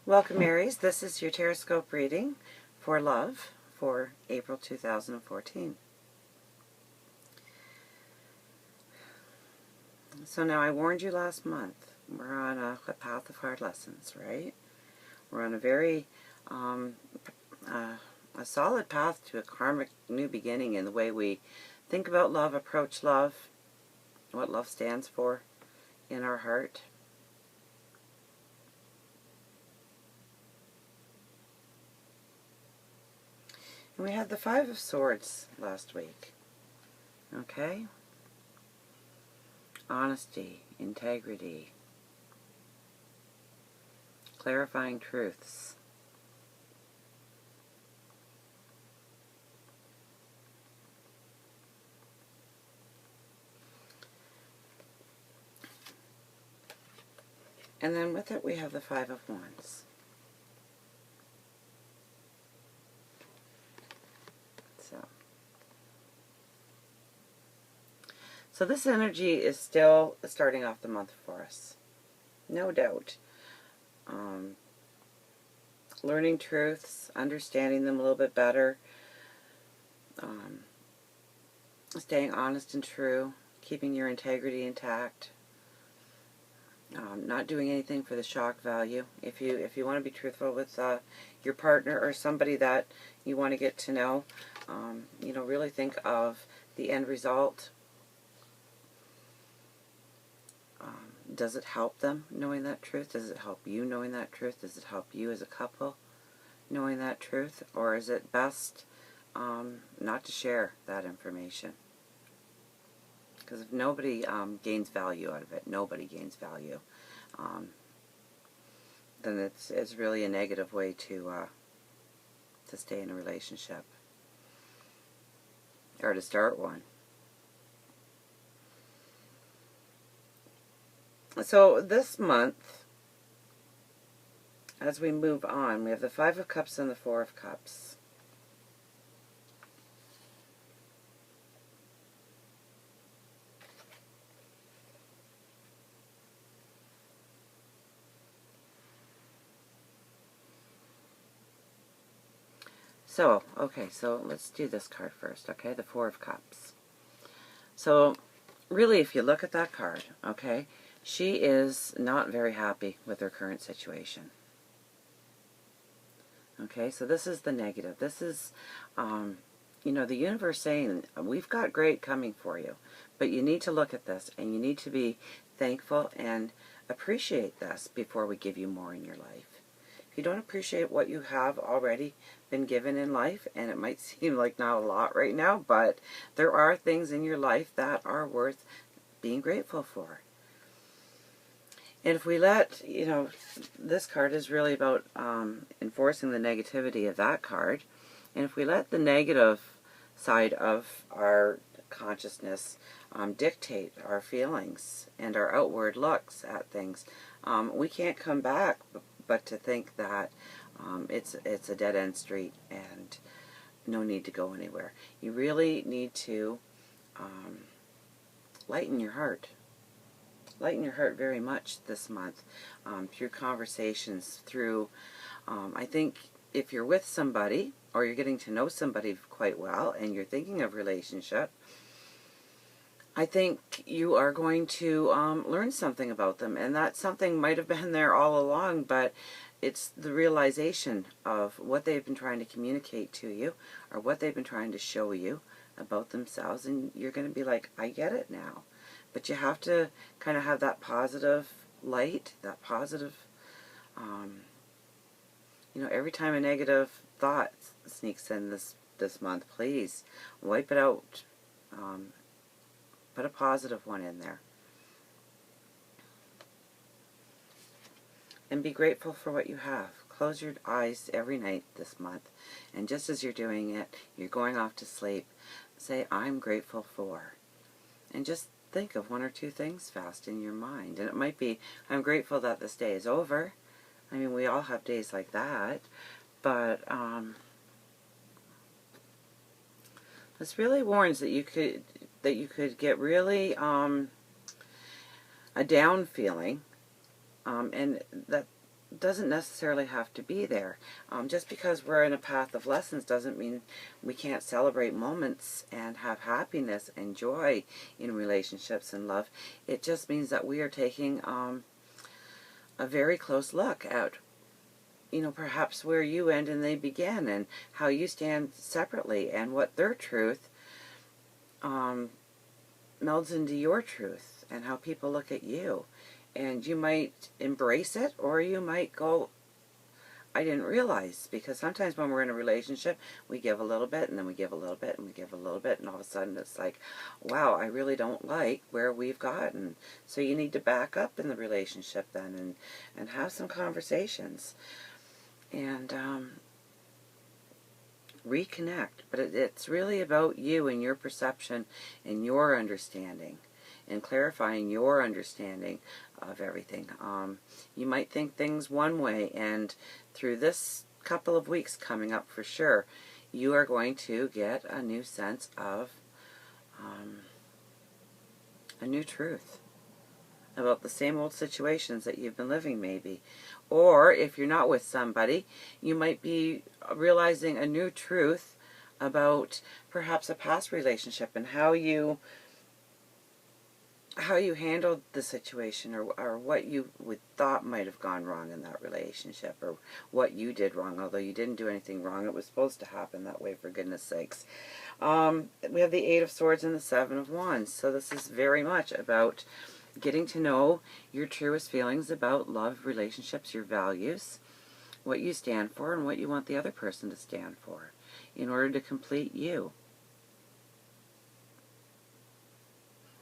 Welcome, Aries. This is your LoveScope reading for love for April 2014. So now I warned you last month. We're on a path of hard lessons, right? We're on a very a solid path to a karmic new beginning in the way we think about love, approach love, what love stands for in our heart. And we had the Five of Swords last week. Okay? Honesty, integrity, clarifying truths. And then with it we have the Five of Wands. So this energy is still starting off the month for us. No doubt. Learning truths, understanding them a little bit better, staying honest and true, keeping your integrity intact, not doing anything for the shock value. If you want to be truthful with your partner or somebody that you want to get to know, really think of the end result. Does it help them knowing that truth? Does it help you knowing that truth? Does it help you as a couple knowing that truth? Or is it best not to share that information? Because if nobody gains value out of it, nobody gains value, then it's really a negative way to stay in a relationship or to start one. So this month, as we move on, we have the Five of Cups and the Four of Cups. So, okay, so let's do this card first, okay? The Four of Cups. So, really, if you look at that card, okay, she is not very happy with her current situation. Okay, so this is the negative. This is, the universe saying, we've got great coming for you, but you need to look at this, and you need to be thankful and appreciate this before we give you more in your life. If you don't appreciate what you have already been given in life, and it might seem like not a lot right now, but there are things in your life that are worth being grateful for. And if we let, this card is really about enforcing the negativity of that card. And if we let the negative side of our consciousness dictate our feelings and our outward looks at things, we can't come back but to think that it's a dead-end street and no need to go anywhere. You really need to lighten your heart. Lighten your heart very much this month through conversations, through, I think if you're with somebody or you're getting to know somebody quite well and you're thinking of relationship, I think you are going to learn something about them, and that something might have been there all along, but it's the realization of what they've been trying to communicate to you or what they've been trying to show you about themselves, and you're going to be like, I get it now. But you have to kind of have that positive light, that positive, every time a negative thought sneaks in this month, please wipe it out. Put a positive one in there. And be grateful for what you have. Close your eyes every night this month. And just as you're doing it, you're going off to sleep, say, I'm grateful for. And just think of one or two things fast in your mind. And it might be, I'm grateful that this day is over. I mean, we all have days like that. But this really warns that you could get really a down feeling, and that doesn't necessarily have to be there. Just because we're in a path of lessons doesn't mean we can't celebrate moments and have happiness and joy in relationships and love. It just means that we are taking a very close look at, perhaps where you end and they begin, and how you stand separately, and what their truth melds into your truth, and how people look at you. And you might embrace it, or you might go, I didn't realize. Because sometimes when we're in a relationship, we give a little bit, and then we give a little bit, and we give a little bit, and all of a sudden it's like, wow, I really don't like where we've gotten. So you need to back up in the relationship then, and have some conversations, and reconnect. But it's really about you and your perception and your understanding, and clarifying your understanding of everything. You might think things one way, and through this couple of weeks coming up for sure, you are going to get a new sense of a new truth about the same old situations that you've been living, maybe. Or if you're not with somebody, you might be realizing a new truth about perhaps a past relationship, and how you handled the situation, or what you would thought might have gone wrong in that relationship, or what you did wrong, although you didn't do anything wrong. It was supposed to happen that way, for goodness sakes. We have the Eight of Swords and the Seven of Wands. So this is very much about getting to know your truest feelings about love, relationships, your values, what you stand for, and what you want the other person to stand for in order to complete you.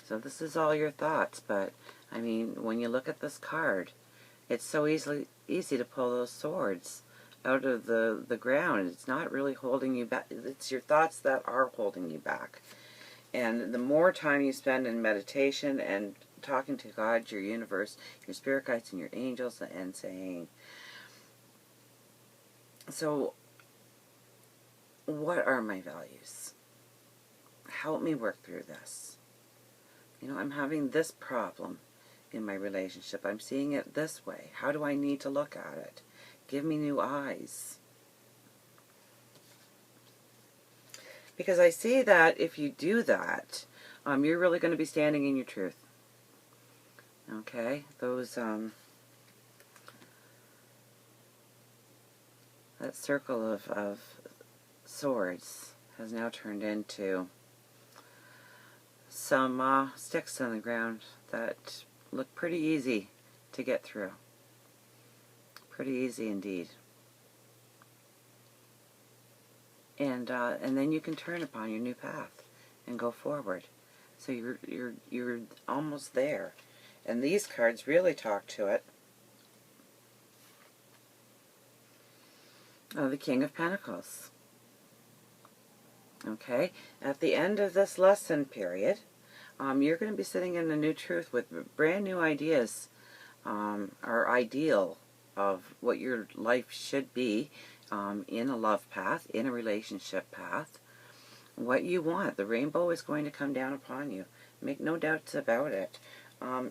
So this is all your thoughts, but I mean, when you look at this card, it's so easy to pull those swords out of the ground. It's not really holding you back. It's your thoughts that are holding you back. And the more time you spend in meditation and talking to God, your universe, your spirit guides, and your angels, and saying, so what are my values? Help me work through this. I'm having this problem in my relationship. I'm seeing it this way. How do I need to look at it? Give me new eyes. Because I see that if you do that, you're really going to be standing in your truth. Okay? Those, that circle of swords has now turned into some sticks on the ground that look pretty easy to get through. Pretty easy indeed. And then you can turn upon your new path and go forward. So you're almost there. And these cards really talk to it. The King of Pentacles. Okay, at the end of this lesson period, you're going to be sitting in a new truth with brand new ideas, or ideal of what your life should be, in a love path, in a relationship path, what you want. The rainbow is going to come down upon you. Make no doubts about it.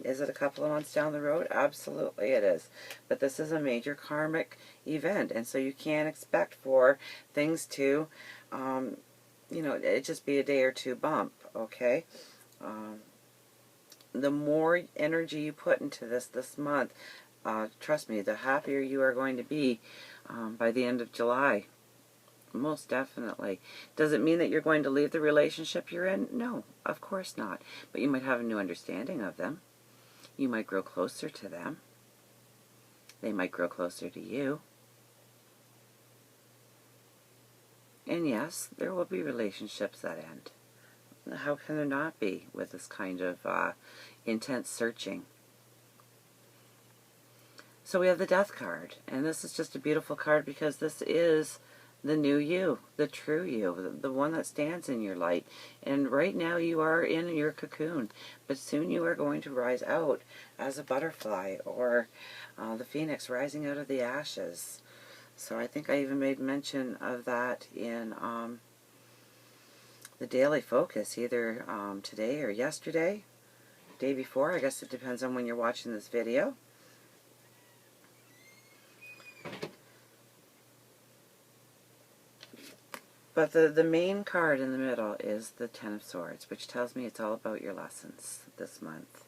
Is it a couple of months down the road? Absolutely it is. But this is a major karmic event, and so you can't expect for things to it just be a day or two bump, okay? The more energy you put into this month, trust me, the happier you are going to be by the end of July. Most definitely. Does it mean that you're going to leave the relationship you're in? No, of course not. But you might have a new understanding of them. You might grow closer to them. They might grow closer to you. And yes, there will be relationships that end. How can there not be with this kind of intense searching? So we have the Death card, and this is just a beautiful card because this is the new you, the true you, the one that stands in your light. And right now you are in your cocoon, but soon you are going to rise out as a butterfly, or the phoenix rising out of the ashes. So I think I even made mention of that in the Daily Focus, either today or yesterday, day before. I guess it depends on when you're watching this video. But the main card in the middle is the Ten of Swords, which tells me it's all about your lessons this month.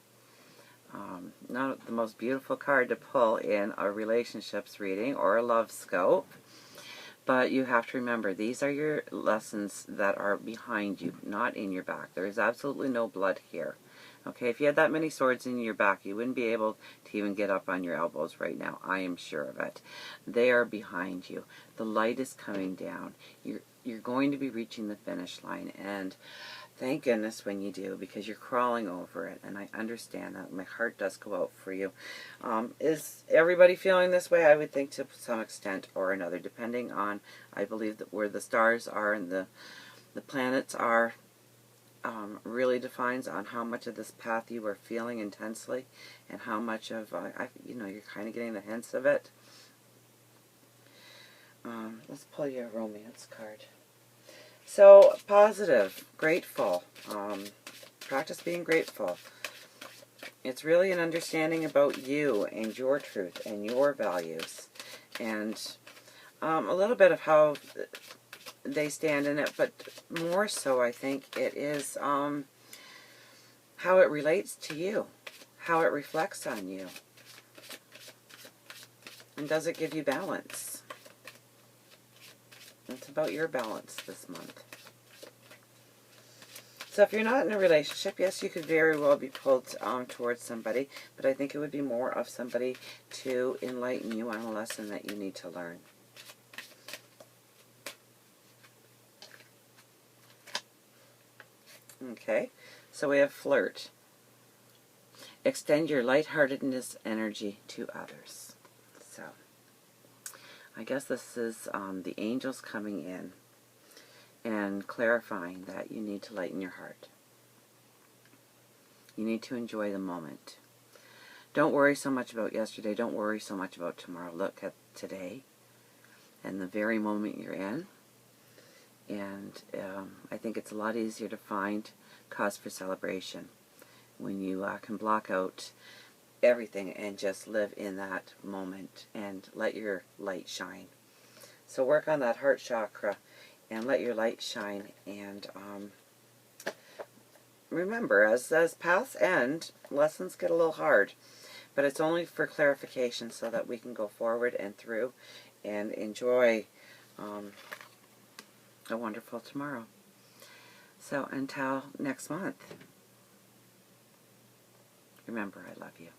Not the most beautiful card to pull in a relationships reading or a love scope, but you have to remember these are your lessons that are behind you, not in your back. There is absolutely no blood here. Okay, if you had that many swords in your back, you wouldn't be able to even get up on your elbows right now. I am sure of it. They are behind you. The light is coming down. You're going to be reaching the finish line, and thank goodness when you do, because you're crawling over it, and I understand that. My heart does go out for you. Is everybody feeling this way? I would think to some extent or another, depending on, I believe, that where the stars are and the planets are. Really defines on how much of this path you are feeling intensely, and how much of, you're kind of getting the hints of it. Let's pull you a romance card. So, positive, grateful, practice being grateful. It's really an understanding about you and your truth and your values, and a little bit of how they stand in it, but more so I think it is how it relates to you, how it reflects on you, and does it give you balance? It's about your balance this month. So if you're not in a relationship, yes, you could very well be pulled towards somebody, but I think it would be more of somebody to enlighten you on a lesson that you need to learn. Okay, so we have flirt. Extend your lightheartedness energy to others. So, I guess this is the angels coming in and clarifying that you need to lighten your heart. You need to enjoy the moment. Don't worry so much about yesterday. Don't worry so much about tomorrow. Look at today and the very moment you're in. And I think it's a lot easier to find cause for celebration when you can block out everything and just live in that moment and let your light shine. So work on that heart chakra and let your light shine. And remember, as paths end, lessons get a little hard, but it's only for clarification so that we can go forward and through and enjoy a wonderful tomorrow. So until next month, remember, I love you.